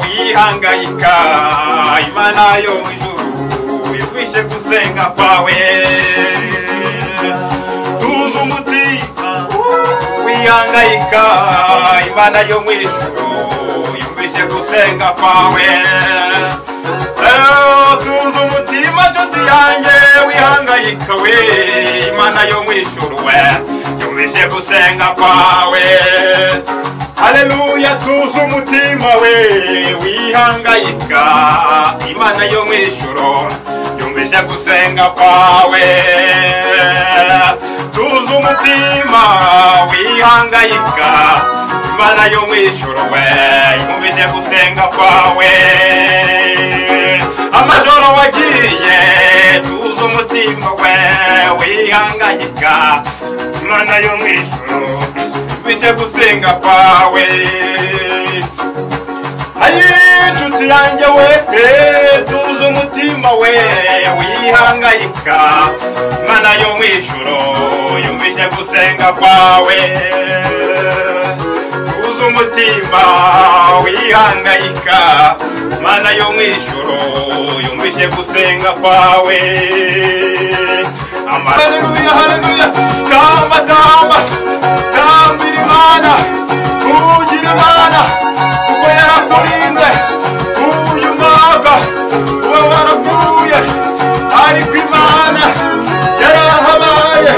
wihangayika Imana yo mwijuru yumvishe gusenga kwawe tuza umutima wihangayika Imana yo mwijuru yumvishe gusenga kwawe tuza umutima nshuti yanjye wihangayika we Imana yo mwijuru we yumvishe gusenga kwawe Haleluya tuza umutima we wihangayika Imana yo mwijuru yumvishe gusenga kwawe tuza umutima wihangayika Imana yo mwijuru we yumvishe gusenga kwawe amajoro wagiye tuza umutima we wihangayika Imana yo mwijuru yumvishe gusenga kwawe ayi nshuti yanjye we tuza umutima we wihangayika Imana yo mwijuru yumvishe gusenga kwawe tuza umutima wihangayika Imana yo mwijuru yumvishe gusenga kwawe Haleluya haleluya tamba tamba tambira Imana kugira Imana kuko yarakurinze uyu mwaka uba warapfuye ariko Imana yarahabaye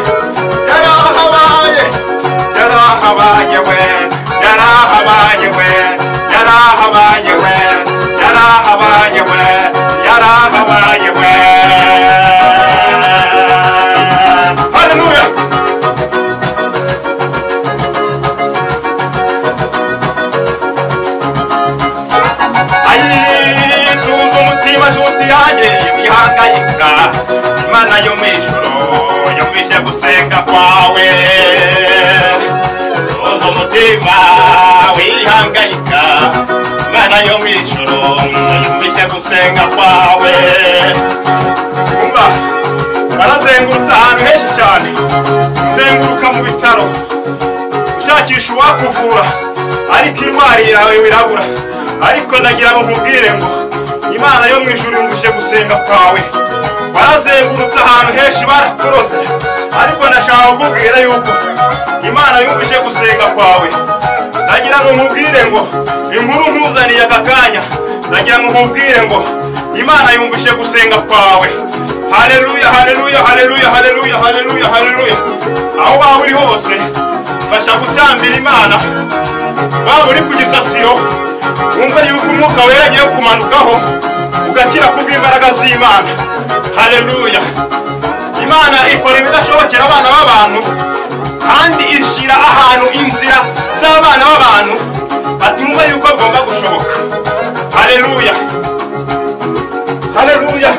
yarahabaye yarahabaye we yarahabaye we yarahabaye we yarahabaye we yarahabaye we Imana yo mwijuru yumvishe gusenga kwawe tuza umutima wihangayika Imana yo mwijuru yumvishe gusenga kwawe umva barazengurutse ahantu henshi cyane uzenguruka mu bitaro ushakisha uwakuvura ariko indwara yawe birabura ariko ndagira ngo nkubwire ngo Imana yo mwijuru yumvishe gusenga kwawe barazengurutse ahantu henshi barakuroze ariko ndashaka kukubwira yuko Imana yumvishe gusenga kwawe ndagira ngo nkubwire ngo inkuru nkuzaniye aka kanya ndagira ngo nkubwire ngo Imana yumvishe gusenga kwawe haleluya haleluya haleluya haleluya haleluya haleluya aho waba uri hose fasha gutambira Imana waba uri ku gisasiro wumva yuko umwuka wera agiye kumanukaho ugakira kubw'imbaraga z'Imana haleluya Imana ikora ibidashobokera abana b'abantu kandi ishira ahantu inzira z'abana b'abantu batumva yuko bigomba gushoboka haleluya haleluya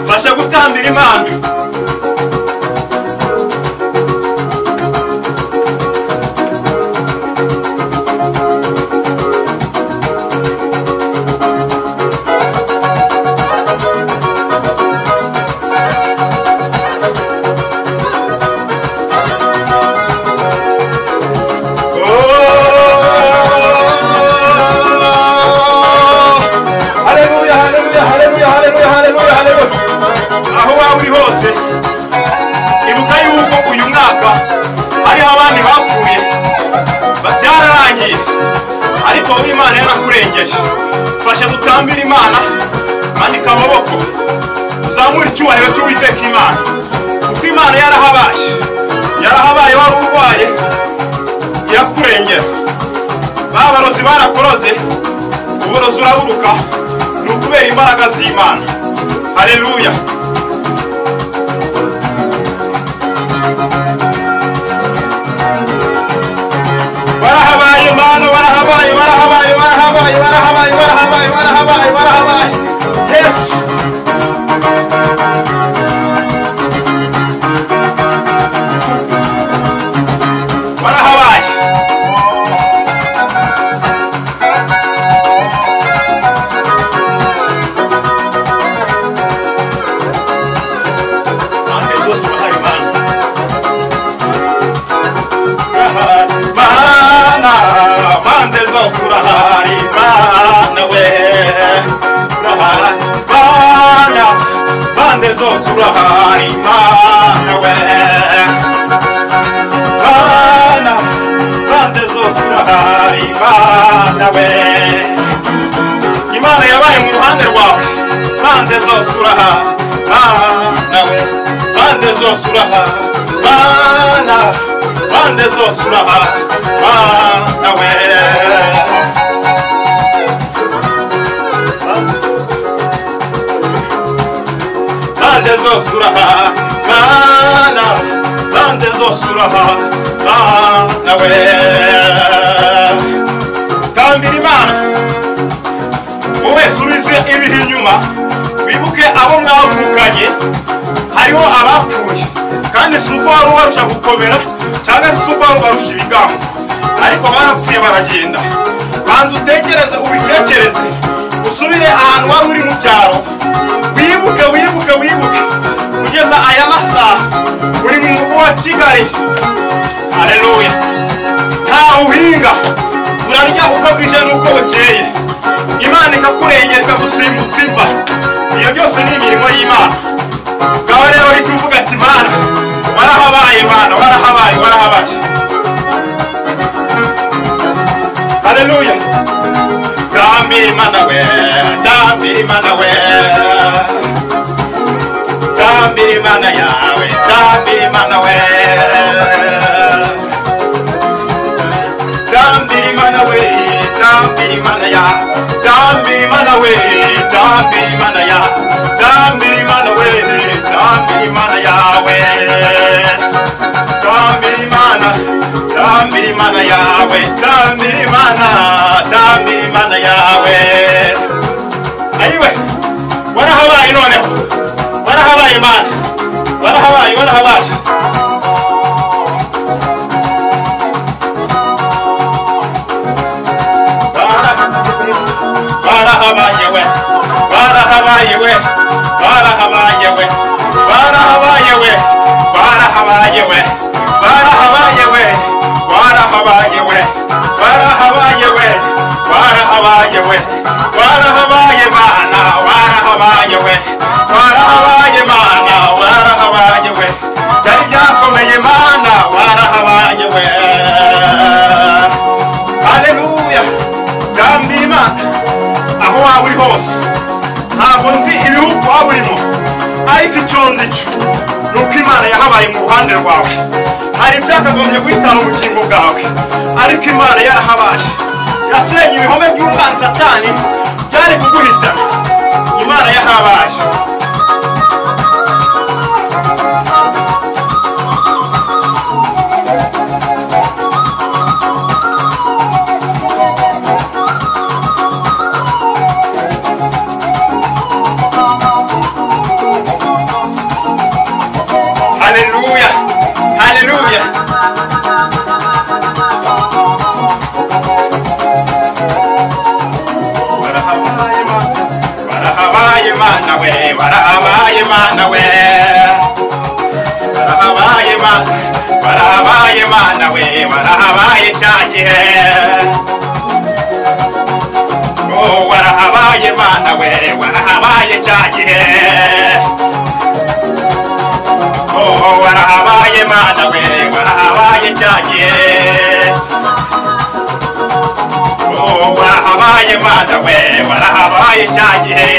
fasha gutambira Imana ariko Imana yarakurengeje fasha gutambira Imana manika amaboko uzamura icyubahiro cy'Uwiteka Imana kuko Imana yarahabaye wari urwaye irakurengera babarozi barakuroze uburozi uraburuka ni ukubera imbaraga z'Imana haleluya warahabaye Yesu warahabaye surahari mana we bana bande zo surahari mana we bana bande zo surahari mana we Imana yabaye mu ruhande rwawe bande zo surahari mana we bande zo surahari bana bande zo surahari mana we bande zo surahari mana bande zo surahari mana we tambira Imana wowe subize ibihe inyuma wibuke abo mwavukanye hariho abapfuye kandi si uko wari ubarusha gukomera cyangwa si uko wari ubarusha ibigango ariko barapfuye baragenda banza utekereze ubitekereze usubire ahantu wari uri mu byaro wibuke kugeza aya masaha uri mu mujyi wa Kigali haleluya ntawe uhinga urarya uko bwije n'uko bukeye Imana ikakurengera ikagusimbutsa imva iyo byose ni imirimo y'Imana ngaho rero uri kuvuga ati Mana warahabaye Mana warahabaye haleluya tambira Imana we tambira Imana we tambira Imana yawe tambira Imana we tambira Imana we tambira Imana ya tambira Imana we tambira Imana ya tambira Imana we tambira Imana yawe tambira Imana yawe tambira Imana yawe ayiwe warahabaye noneho warahabaye Imana warahabaye byari byakomeye Mana warahabaye we haleluya tambira Imana aho waba uri hose ntabwo nzi ibihugu waba urimo ariko icyo nzi cyo ni uko Imana yahabaye mu ruhande rwawe hari ibyakagombye guhitana ubugingo bwawe ariko Imana yarahabaye yasenye ibihome by'umwanzi Satani byari kuguhitana Imana yahabaye warahabaye Mana we warahabaye cyagihe oh warahabaye Mana we warahabaye cyagihe oh warahabaye Mana we warahabaye cyagihe oh warahabaye Mana we warahabaye cyagihe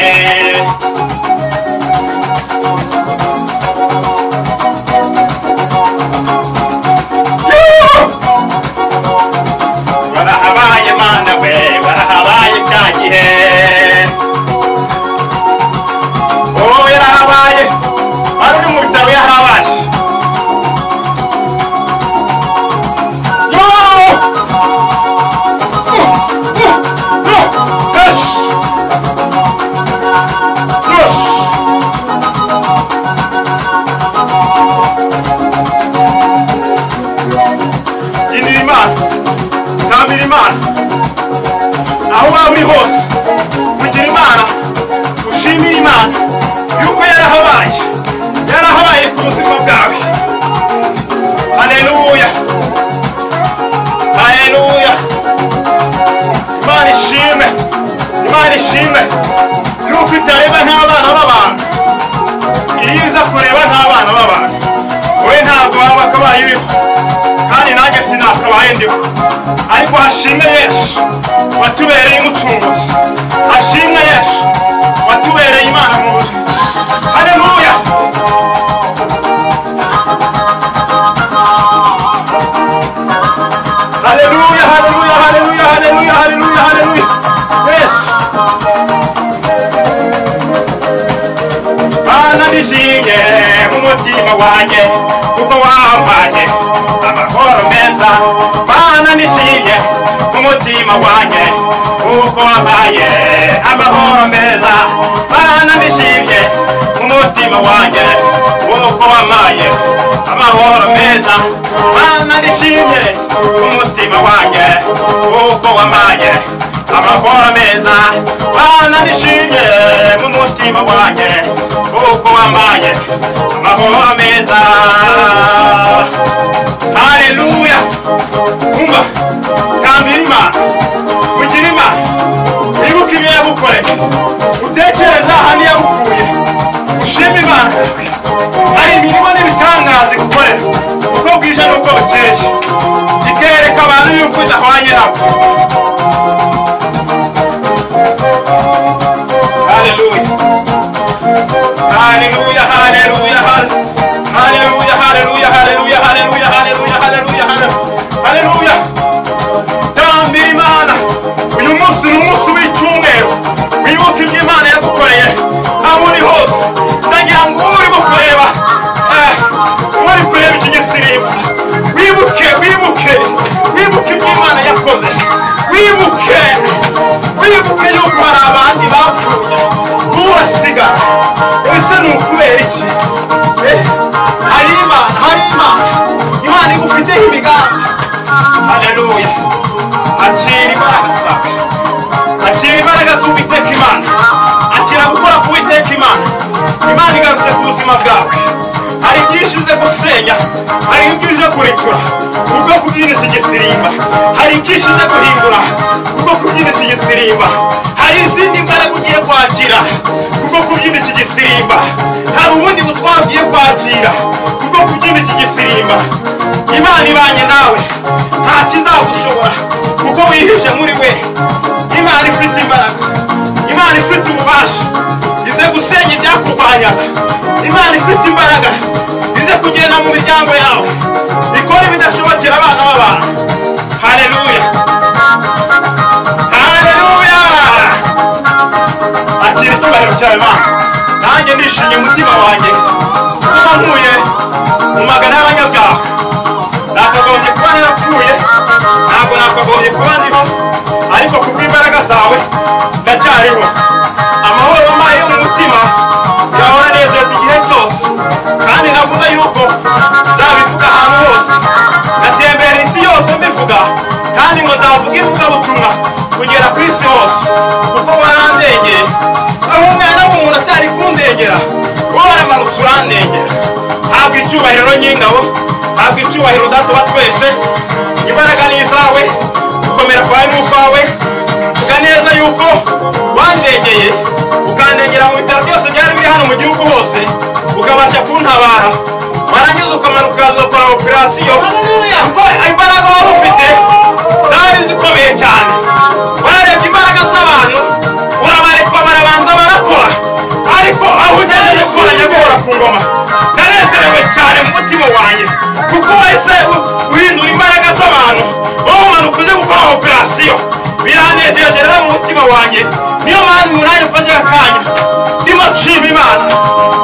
ariko hashimwe Yesu watubereye umucunguzi, hashimwe Yesu watubereye Imana mu buzima. Haleluya. Haleluya, haleluya, haleluya, haleluya, haleluya, haleluya. Yes. Bana nishimye mu mutima wanjye kuko wampaye amahoro meza. Bana nishimye mu mutima wanjye kuko wampaye amahoro meza. Bana nishimye mu mutima wanjye kuko wampaye amahoro meza. Bana nishimye mu mutima wanjye kuko wampaye amahoro meza. Bana nishimye mu mutima wanjye kuko wampaye amahoro meza. Haleluya. Umva kambira Imana, ugira Imana, wibuka ibyo yagukoreye, utekereza ahantu yagukuye, ushima Imana hari imirimo n'ibitangaza igukorera uko bwije n'uko bukeye, ikereka abantu yuko udahwanye nabo. Haleluya, haleluya, haleluya, haleluya, haleluya, haleluya, haleluya, haleluya, haleluya, haleluya. Tambira Imana, uyu munsi ni umunsi w'icyumweru, wibuka ibyo Imana yagukoreye aho uri hose. Ndagira ngo urimo kureba uri kureba iki gisirimba, wibuke ibyo Imana yakoze, wibuke yuko hari abandi bapfuye urasigara. Ese ni ukubera iki? Hari Imana igufiteho imigambi. Haleluya. Akira imbaraga zawe, akira imbaraga z'Uwiteka Imana, akira gukora k'Uwiteka Imana. Imana igarutse ku buzima bwawe. Hari byinshi uze gusenya, hari byinshi uze kurekura ubwo kubyina iki gisirimba, hari byinshi uze guhindura ubwo kubyina iki gisirimba, hari izindi mbaraga ugiye kwakira ubwo kubyina iki gisirimba, hari ubundi butwaro ugiye kwakira ubwo kubyina iki gisirimba. Imana ibanye nawe, nta kizagushobora kuko wihishe muri we. Imana ifite imbaraga, Imana ifite ububasha, ize gusenya ibyakurwanyaga. Imana ifite imbaraga, ize kugenda mu miryango yawe, ikora ibidashobokera abana b'abantu. Haleluya, haleluya. Akira icyubahiro cyawe Mana, nanjye ndishimye umutima wanjye kuba nkuye mu magana y'abanyabyaha. Nakagombye kuba narapfuye, ntabwo nakagombye kuba ndiho, ariko kubw'imbaraga zawe ndacyariho. Amahoro wampaye yo mu mutima yahora nezeza igihe cyose, kandi navuze yuko nzabivuga ahantu hose. Natembera isi yose mbivuga, kandi ngo nzavuga ivugabutumwa kugera ku isi hose, kuko warandengeye. Aho umwana w'umuntu atari kundengera, wowe waramanutse urandengera. Habwa icyubahiro nyingabo, habwa icyubahiro Data wa twese. Imbaraga ni izawe, gukomera kwawe ni ukwawe. Vuga neza yuko wandengeye, ukandengera mu bitaro byose byari biri hano mu gihugu hose, ukabasha kuntabara. Warangiza ukamanuka ukaza gukora operasiyo, kuko imbaraga wari ufite zari zikomeye cyane. Wararebye imbaraga z'abantu urabarekwa, barabanza barakora, ariko aho ugejeje gukoranya guhora ku ngoma. Ndanezerewe cyane mu mutima wanjye kuko wahise uhindura imbaraga z'abantu, wowe umanuka uje gukora operasiyo. Biranejeje rero mu mutima wanjye. Niyo mpamvu nanjye mfashe akanya ndimo nshima Imana,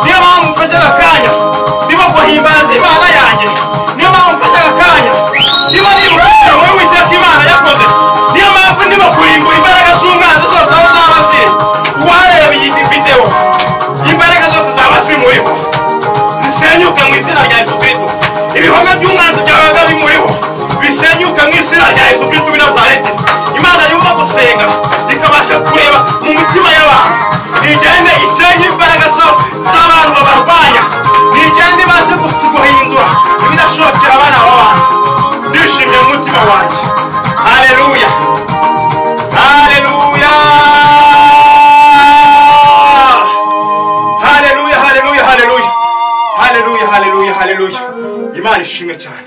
niyo mpamvu mfashe akanya ndimo guhimbaza Imana yanjye, niyo mpamvu mfashe akanya ndimo nibuka ibyo Uwiteka Imana yakoze, niyo mpamvu ndimo kurimbura imbaraga z'umwanzi zose aho zaba ziri. Uwareba iyi video, imbaraga zose zaba zimuriho zisenyuke mu izina rya Yesu Kristo. Ibihome by'umwanzi byabaga bimuriho bisenyuke mu izina rya Yesu Kristo w'i Nazareti. Imana yumva gusenga ikabasha kureba mu mitima y'abantu, ntigende isenye imbaraga z'abantu babarwanya, ntigende ibashe guhindura ibidashobokera abana b'abantu. Ndishimye mu mutima wanjye. Haleluya, haleluya, haleluya, haleluya, haleluya, haleluya, haleluya, haleluya. Imana ishimwe cyane.